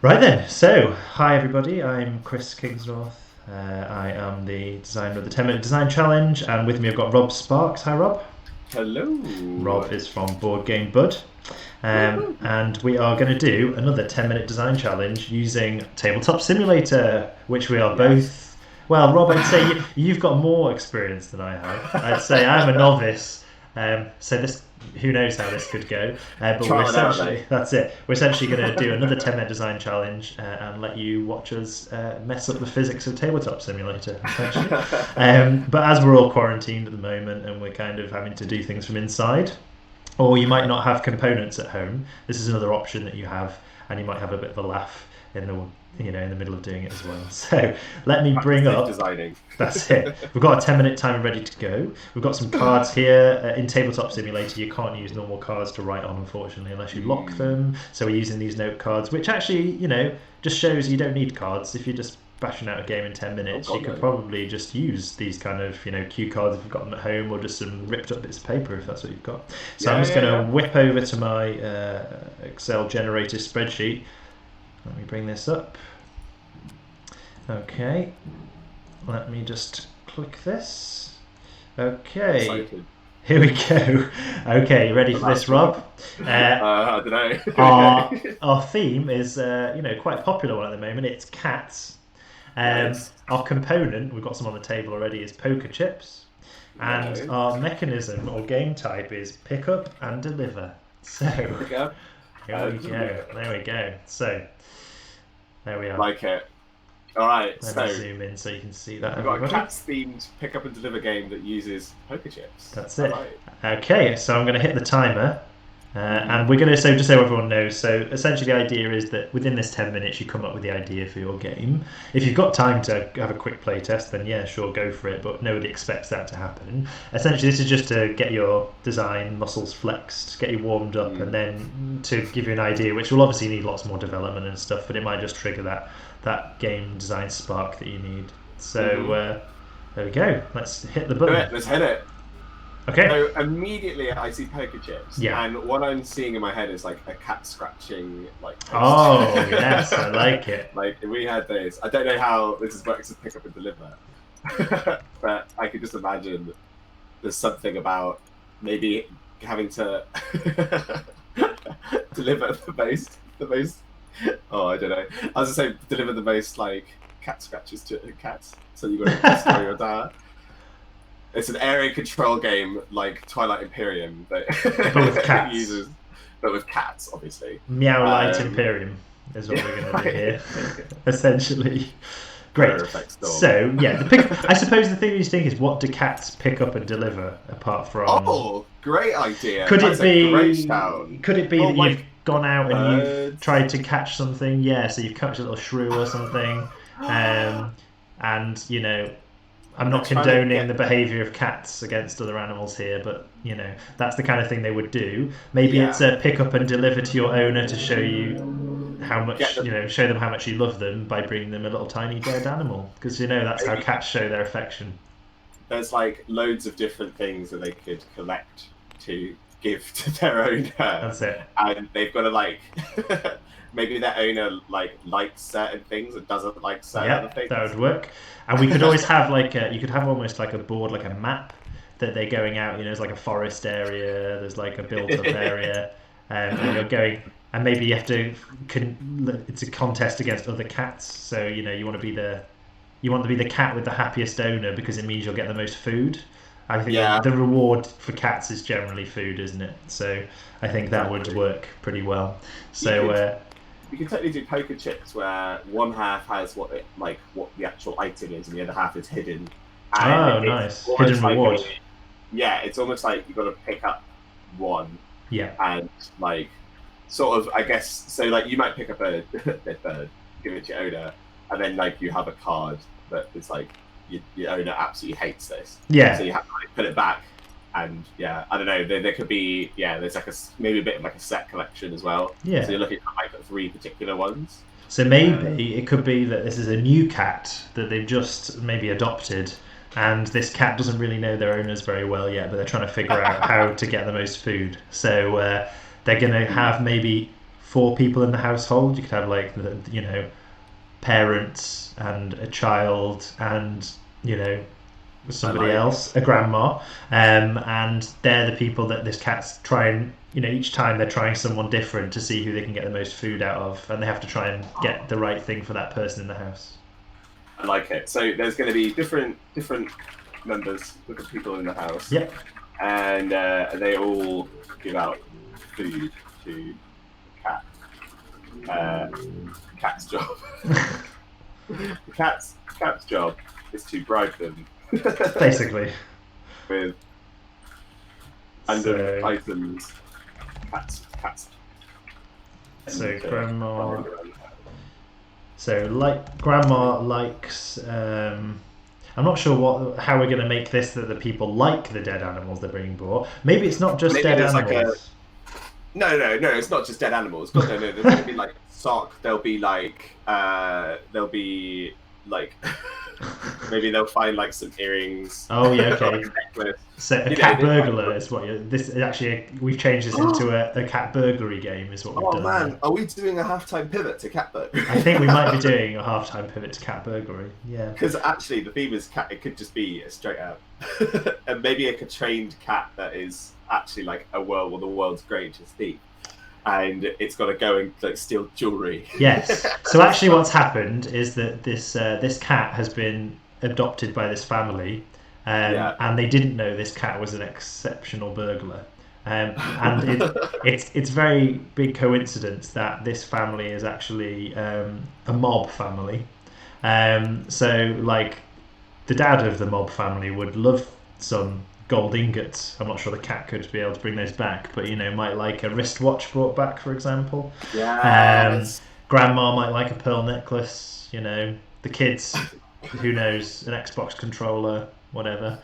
Right then, so hi everybody, I'm Chris Kingsnorth. I am the designer of the 10 Minute Design Challenge, and with me I've got Rob Sparks. Hi Rob. Hello. Rob is from Board Game Bud, and we are going to do another 10-minute design challenge using Tabletop Simulator, which we are both. Well, Rob, I'd say you've got more experience than I have. I'd say I'm a novice, so this who knows how this could go. But we're essentially that's it. We're essentially going to do another 10-minute design challenge and let you watch us mess up the physics of Tabletop Simulator. Essentially, but as we're all quarantined at the moment and we're kind of having to do things from inside, or you might not have components at home, this is another option that you have, and you might have a bit of a laugh in the middle of doing it as well. So let me bring up designing. That's it. We've got a 10-minute timer ready to go. We've got some cards here. In Tabletop Simulator, you can't use normal cards to write on, unfortunately, unless you lock them. So we're using these note cards, which actually, just shows you don't need cards. If you're just bashing out a game in 10 minutes, you could probably just use these kind of, cue cards if you've got them at home, or just some ripped up bits of paper if that's what you've got. So I'm just going to whip over to my Excel generator spreadsheet. Let me bring this up. Okay. Let me just click this. Okay. Here we go. Okay, you ready for this, Rob? I don't know. our theme is, quite a popular one at the moment. It's cats. Our component, we've got some on the table already, is poker chips. And our mechanism or game type is pick up and deliver. So, here we go. There we go. So, there we are. Like it. All right, Let me zoom in so you can see that. We've got a cats-themed pick up and deliver game that uses poker chips. That's it. Okay, so I'm going to hit the timer, and we're going to, so just so everyone knows, so essentially the idea is that within this 10 minutes you come up with the idea for your game. If you've got time to have a quick play test, then yeah, sure, go for it, but nobody expects that to happen. Essentially this is just to get your design muscles flexed, get you warmed up, and then to give you an idea, which will obviously need lots more development and stuff, but it might just trigger that game design spark that you need. So there we go. Let's hit the button. Let's hit it. Okay. So immediately I see poker chips. Yeah. And what I'm seeing in my head is like a cat scratching like post. Oh yes, I like it. Like we had this. I don't know how this works to pick up and deliver. But I could just imagine there's something about maybe having to deliver the most oh, I don't know. I was going to say deliver the most like cat scratches to cats. So you got to story your dad. It's an area control game like Twilight Imperium, but with cats. But with cats, obviously. Meow Light Imperium is what we're going to do here, essentially. Great. So yeah, I suppose the thing you think is, what do cats pick up and deliver apart from? Oh, great idea! Could it be that you've gone out and you've tried to catch something? Yeah, so you've catch a little shrew or something, and I'm not condoning the behaviour of cats against other animals here, but that's the kind of thing they would do. Maybe it's a pick up and deliver to your owner to show you how much show them how much you love them by bringing them a little tiny dead animal, because that's how cats show their affection. There's like loads of different things that they could collect to give to their owner. That's it. And they've got to like maybe their owner likes certain things and doesn't like certain other things. That would work. And we could always have you could have almost like a board, like a map that they're going out. There's like a forest area, there's like a built-up area, and you're going. And maybe you have to. It's a contest against other cats, so you want to be the cat with the happiest owner, because it means you'll get the most food. I think the reward for cats is generally food, isn't it? So I think that would work pretty well. So you can totally do poker chips where one half has what the actual item is, and the other half is hidden. And nice. Hidden reward. It's almost like you've got to pick up one. Yeah. And sort of, I guess, so you might pick up a dead bird, give it to your owner, and then you have a card that it's your owner absolutely hates this. Yeah. So you have to put it back, and I don't know. There could be there's maybe a bit of a set collection as well. Yeah. So you're looking at 3 particular ones. So maybe it could be that this is a new cat that they've just maybe adopted, and this cat doesn't really know their owners very well yet, but they're trying to figure out how to get the most food. So they're going to have maybe 4 people in the household. You could have like parents and a child and somebody else, a grandma, and they're the people that this cat's trying. Each time they're trying someone different to see who they can get the most food out of, and they have to try and get the right thing for that person in the house. I like it. So there's going to be different members, different people in the house. Yep. And they all give out food to cat. Cat's job. The cat's job is to bribe them. Basically. With items. Cats. So grandma. So grandma likes. I'm not sure how we're going to make this that the people like the dead animals they're bringing brought. Maybe it's not just dead animals. No, it's not just dead animals. No, there's going to be like sock. There'll be like maybe they'll find like some earrings. Oh yeah, okay. Necklace. So a cat burglar is what this is actually. We've changed this into a cat burglary game. Is what we've done. Oh man, are we doing a halftime pivot to cat burglary? I think we might be doing a halftime pivot to cat burglary. Yeah. Because actually, the theme is cat. It could just be a straight out, and maybe a trained cat that is actually like the world's greatest thief. And it's got to go and like steal jewelry. Yes. So actually, what's happened is that this cat has been adopted by this family, and they didn't know this cat was an exceptional burglar. And it's very big coincidence that this family is actually a mob family. So like the dad of the mob family would love some gold ingots. I'm not sure the cat could be able to bring those back, but might like a wristwatch brought back, for example. Yeah. Grandma might like a pearl necklace. The kids, who knows, an Xbox controller, whatever.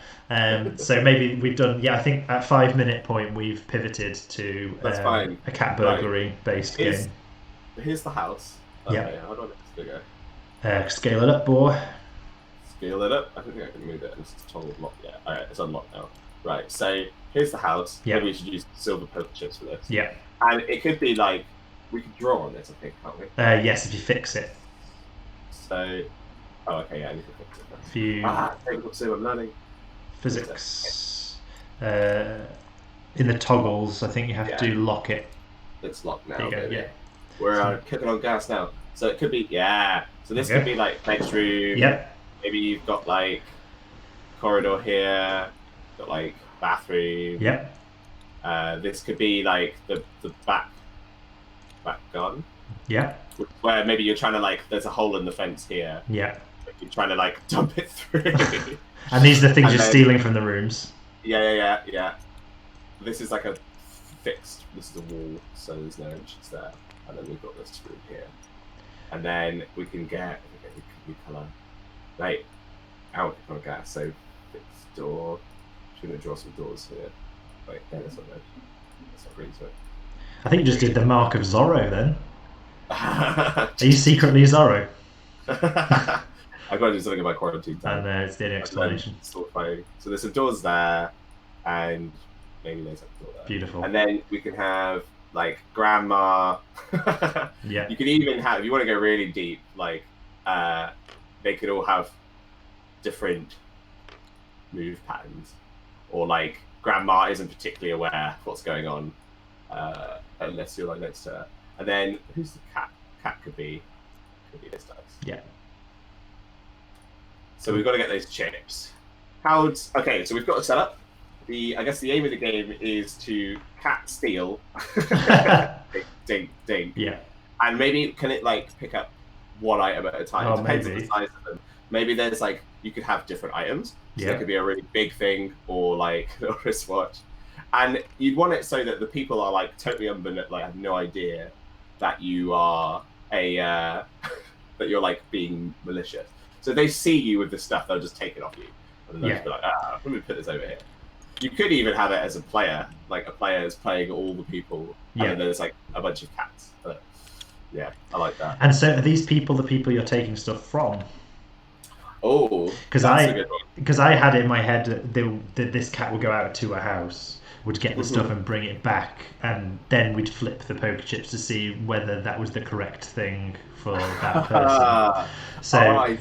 So maybe we've done. Yeah, I think at 5-minute point we've pivoted to a cat burglary based game. Here's the house. Okay, how do I make this bigger? Scale it up, boy. Scale it up. I don't think I can move it. It's toggled lock. Yeah. All right, it's unlocked now. Right. So here's the house. Yep. Maybe we should use silver poker chips for this. Yeah. And it could be like we could draw on this. I think, can't we? Yes, if you fix it. So. Oh, okay. Yeah, I need to fix it. If you. Tabletop Sim. I'm learning. Physics. In the toggles, I think you have to lock it. It's locked now. There you go, baby. yeah. We're cooking on gas now. So it could be So this could be like bedroom. Yep. Maybe you've got like corridor here. Got like bathroom. Yep. This could be like the back garden. Yeah. Where maybe you're trying to like there's a hole in the fence here. Yeah. You're trying to like dump it through. And these are the things you're stealing from the rooms. Yeah. This is like a fixed. This is a wall, so there's no entrance there. And then we've got this room here. And then we can get we colour. Right. Out on gas. So fixed door. Should we draw some doors here? Wait, that's not good. That's not green to it. I think you just did the mark of Zorro then. Are you secretly Zorro? I've got to do something about quarantine time. And it's the only explanation. So there's some doors there, and maybe there's a door there. Beautiful. And then we can have like grandma. Yeah. You can even have, if you want to go really deep, like they could all have different move patterns, or like grandma isn't particularly aware of what's going on unless you're like next to her. And then who's the cat? Cat could be this dice. Yeah. So we've got to get those chips. Okay, so we've got to set up. I guess the aim of the game is to cat steal. ding, ding. Yeah. And maybe can it like pick up one item at a time? Oh, It depends maybe. on the size of them. Maybe there's like you could have different items. So Yeah. there could be a really big thing or like a wristwatch. And you'd want it so that the people are like totally like have no idea that you are that you're like being malicious. So if they see you with this stuff, they'll just take it off you. And they'll just be like, let me put this over here. You could even have it as a player, like a player is playing all the people, and then there's like a bunch of cats. But, yeah, I like that. And so are these people the people you're taking stuff from? Oh, because I had it in my head that this cat would go out to a house, would get the stuff and bring it back, and then we'd flip the poker chips to see whether that was the correct thing for that person.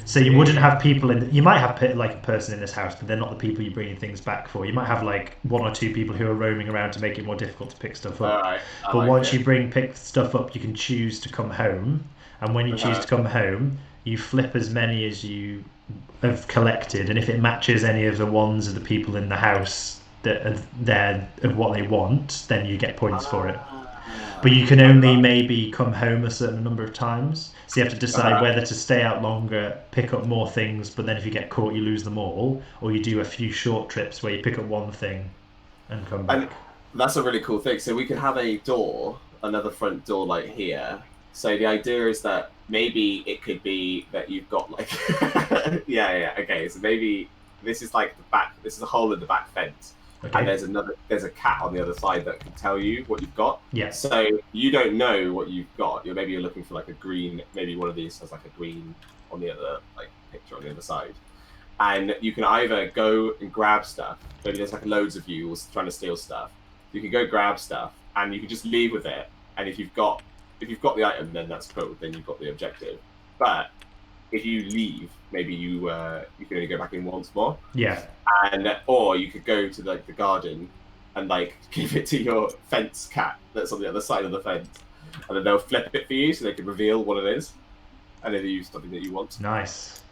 So you wouldn't have people you might have like a person in this house, but they're not the people you're bringing things back for. You might have like 1 or 2 people who are roaming around to make it more difficult to pick stuff up. But once you pick stuff up, you can choose to come home, and when you choose to come home, you flip as many as you have collected, and if it matches any of the ones of the people in the house that are there of what they want, then you get points for it. But you can only maybe come home a certain number of times, so you have to decide whether to stay out longer, pick up more things, but then if you get caught you lose them all, or you do a few short trips where you pick up one thing and come back. And that's a really cool thing. So we could have a door, another front door like here. So the idea is that maybe it could be that you've got like okay, so maybe this is like the back, this is a hole in the back fence. Okay. And there's a cat on the other side that can tell you what you've got. Yeah. So you don't know what you've got. Maybe you're looking for like a green. Maybe one of these has like a green on the other like picture on the other side, and you can either go and grab stuff. Maybe there's like loads of you trying to steal stuff. You can go grab stuff, and you can just leave with it. And if you've got the item, then that's cool. Then you've got the objective. But if you leave, maybe you can only go back in once more. Yeah. And or you could go to like the garden and like give it to your fence cat that's on the other side of the fence, and then they'll flip it for you so they can reveal what it is, and then use something that you want. Nice.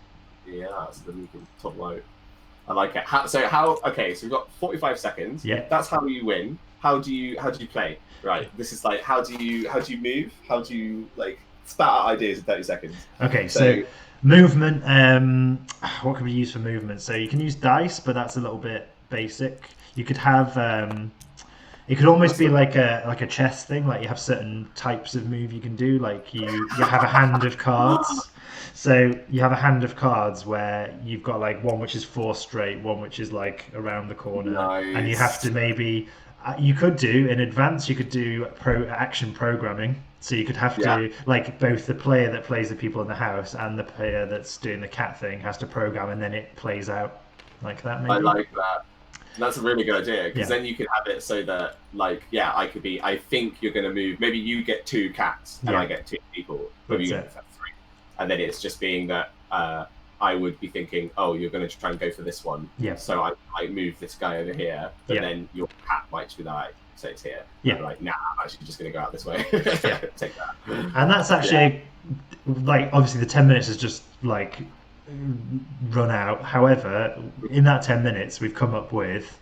Yeah, so then you can top out. I like it. Okay, so we've got 45 seconds. Yeah. That's how you win. How do you play? Right. This is like how do you move? How do you like spat out ideas in 30 seconds? Okay, so movement. What can we use for movement? So you can use dice, but that's a little bit basic. You could have. It could almost be like a chess thing. Like you have certain types of move you can do. Like you have a hand of cards. So you have a hand of cards where you've got like one which is 4 straight, one which is like around the corner, and you have to maybe. You could do in advance. You could do action programming. So you could have to like both the player that plays the people in the house and the player that's doing the cat thing has to program, and then it plays out like that. Maybe. I like that. That's a really good idea, because then you can have it so that like I think you're going to move. Maybe you get 2 cats and I get 2 people. Maybe you get 3, and then it's just being that. I would be thinking, oh, you're going to try and go for this one. Yeah. So I move this guy over here, but then your cat might be like, say it's here. Yeah. I'm like, nah, I'm actually just going to go out this way. Take that. And that's actually, like, obviously the 10 minutes is just, like, run out. However, in that 10 minutes, we've come up with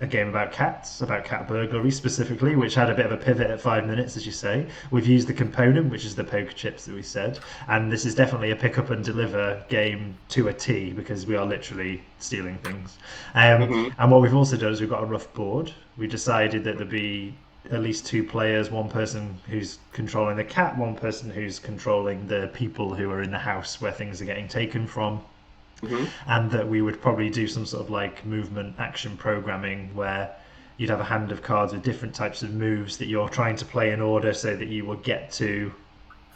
a game about cats, about cat burglary specifically, which had a bit of a pivot at 5 minutes, as you say. We've used the component, which is the poker chips that we said, and this is definitely a pick up and deliver game to a T, because we are literally stealing things. And what we've also done is we've got a rough board. We decided that there'd be at least 2 players, one person who's controlling the cat, one person who's controlling the people who are in the house where things are getting taken from. And that we would probably do some sort of like movement action programming where you'd have a hand of cards with different types of moves that you're trying to play in order so that you will get to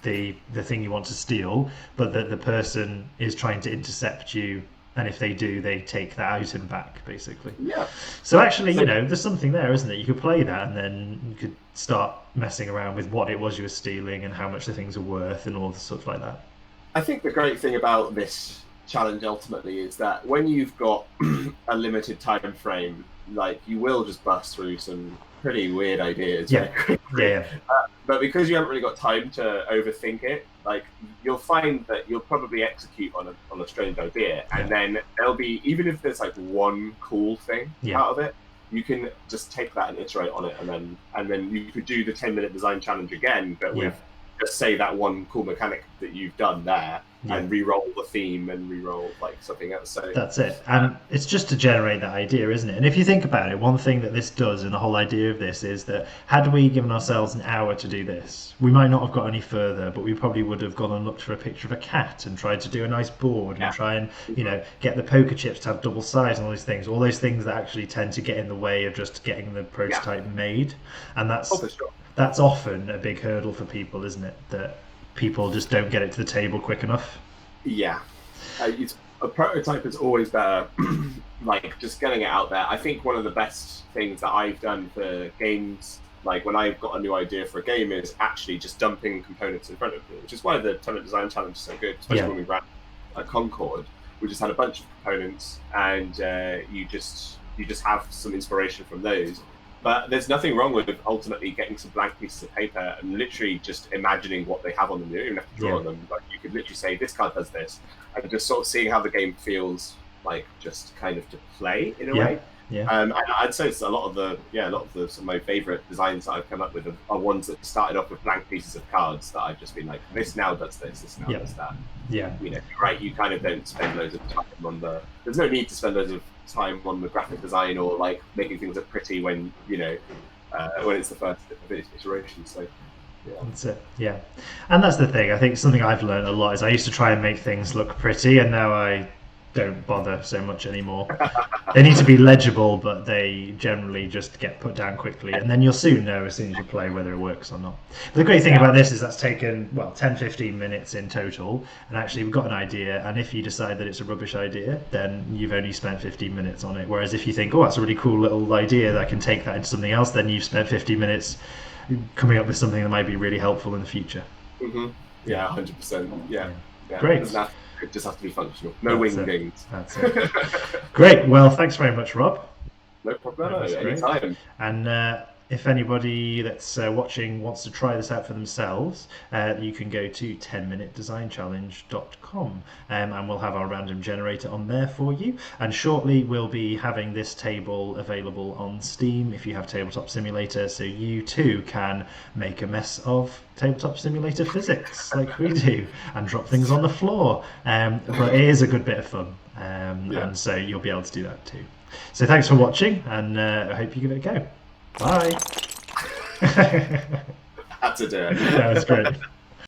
the thing you want to steal, but that the person is trying to intercept you, and if they do, they take that item back, basically. Yeah. So actually, there's something there, isn't it? You could play that, and then you could start messing around with what it was you were stealing and how much the things are worth and all the stuff like that. I think the great thing about this challenge ultimately is that when you've got a limited time frame, like you will just bust through some pretty weird ideas. But because you haven't really got time to overthink it, like you'll find that you'll probably execute on a strange idea, and then there'll be, even if there's like one cool thing out of it, you can just take that and iterate on it, and then you could do the 10-minute design challenge again, but with just say that one cool mechanic that you've done there, and re-roll the theme and re-roll like something else. So that's it. And it's just to generate that idea, isn't it? And if you think about it, one thing that this does, and the whole idea of this, is that had we given ourselves an hour to do this, we might not have got any further, but we probably would have gone and looked for a picture of a cat and tried to do a nice board and try and get the poker chips to have double size and all these things that actually tend to get in the way of just getting the prototype made. And that's often a big hurdle for people, isn't it? That people just don't get it to the table quick enough. Yeah. a prototype is always better. Like just getting it out there. I think one of the best things that I've done for games, like when I've got a new idea for a game, is actually just dumping components in front of me, which is why the 10-minute design challenge is so good, especially when we ran Concord. We just had a bunch of components, and you just have some inspiration from those. But there's nothing wrong with ultimately getting some blank pieces of paper and literally just imagining what they have on them. You don't even have to draw on them. Like you could literally say, this card does this, and just sort of seeing how the game feels, like just kind of to play in a way. Yeah. And I'd say it's a lot of some of my favorite designs that I've come up with are ones that started off with blank pieces of cards that I've just been like, this now does this, this now does that. Yeah. You know, right? You kind of don't spend loads of time on the. There's no need to spend loads of time on the graphic design or like making things look pretty when when it's the first iteration. So. Yeah. That's it. Yeah, and that's the thing. I think something I've learned a lot is I used to try and make things look pretty, and now I don't bother so much anymore. They need to be legible, but they generally just get put down quickly, and then you'll soon know as soon as you play whether it works or not. But the great thing about this is that's taken 10-15 minutes in total, and actually we've got an idea, and if you decide that it's a rubbish idea, then you've only spent 15 minutes on it. Whereas if you think, oh, that's a really cool little idea that I can take that into something else, then you've spent 15 minutes coming up with something that might be really helpful in the future. Mm-hmm. Yeah, 100%. Yeah. Great. It just has to be functional. No wingdings. That's it. Great. Well, thanks very much, Rob. No problem. Anytime. And if anybody that's watching wants to try this out for themselves, you can go to 10minutedesignchallenge.com and we'll have our random generator on there for you. And shortly we'll be having this table available on Steam if you have Tabletop Simulator, so you too can make a mess of Tabletop Simulator physics like we do and drop things on the floor. But it is a good bit of fun, and so you'll be able to do that too. So thanks for watching, and I hope you give it a go. Bye. Had to do it. That was great.